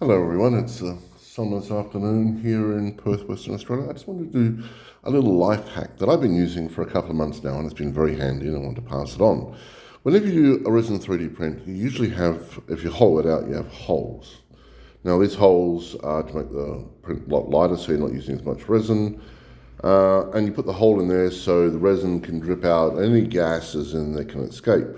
Hello everyone, it's summer's afternoon here in Perth, Western Australia. I just wanted to do a little life hack that I've been using for a couple of months now, and it's been very handy and I want to pass it on. Whenever you do a resin 3D print, you usually have, if you hollow it out, you have holes. Now these holes are to make the print a lot lighter so you're not using as much resin. And you put the hole in there so the resin can drip out, and any gases in there can escape.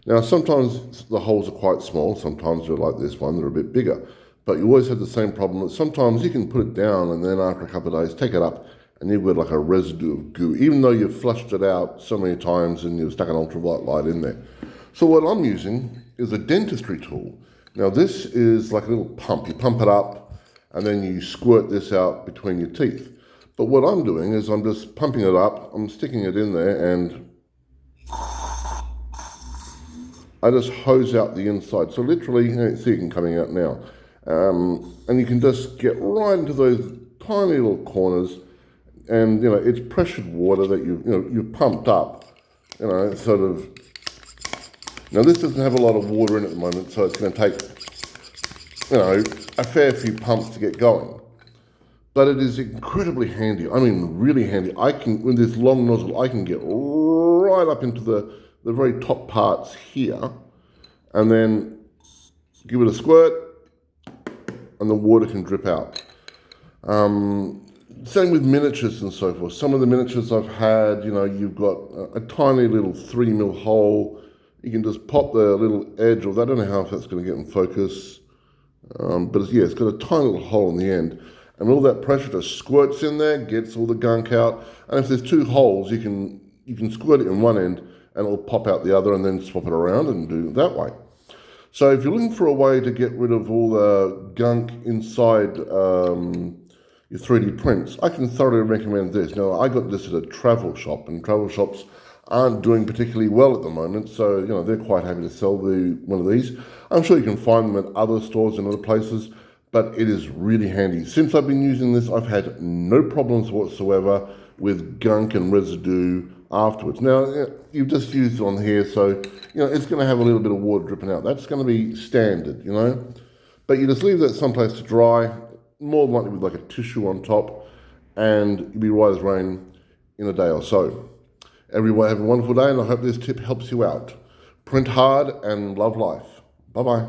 Now sometimes the holes are quite small, sometimes they're like this one, they're a bit bigger. But you always have the same problem that sometimes you can put it down and then after a couple of days take it up and you've got like a residue of goo, even though you've flushed it out so many times and you've stuck an ultraviolet light in there. So what I'm using is a dentistry tool. Now this is like a little pump. You pump it up and then you squirt this out between your teeth. But what I'm doing is I'm just pumping it up, I'm sticking it in there and I just hose out the inside. So literally, you know, see it coming out now. And you can just get right into those tiny little corners, and it's pressured water that you've pumped up. Sort of. Now this doesn't have a lot of water in it at the moment, so it's going to take a fair few pumps to get going. But it is incredibly handy. I mean, really handy. With this long nozzle, I can get right up into the very top parts here, and then give it a squirt, and the water can drip out. Same with miniatures and so forth. Some of the miniatures I've had, you've got a tiny little 3mm hole. You can just pop the little edge of that. I don't know how that's going to get in focus, but it's got a tiny little hole in the end. And all that pressure just squirts in there, gets all the gunk out. And if there's two holes, you can squirt it in one end and it'll pop out the other and then swap it around and do it that way. So if you're looking for a way to get rid of all the gunk inside your 3D prints, I can thoroughly recommend this. Now, I got this at a travel shop, and travel shops aren't doing particularly well at the moment, so they're quite happy to sell one of these. I'm sure you can find them at other stores and other places, but it is really handy. Since I've been using this, I've had no problems whatsoever with gunk and residue afterwards. Now, you've just used it on here, so it's going to have a little bit of water dripping out. That's going to be standard, But you just leave that someplace to dry, more than likely with like a tissue on top, and you'll be right as rain in a day or so. Everyone have a wonderful day, and I hope this tip helps you out. Print hard and love life. Bye-bye.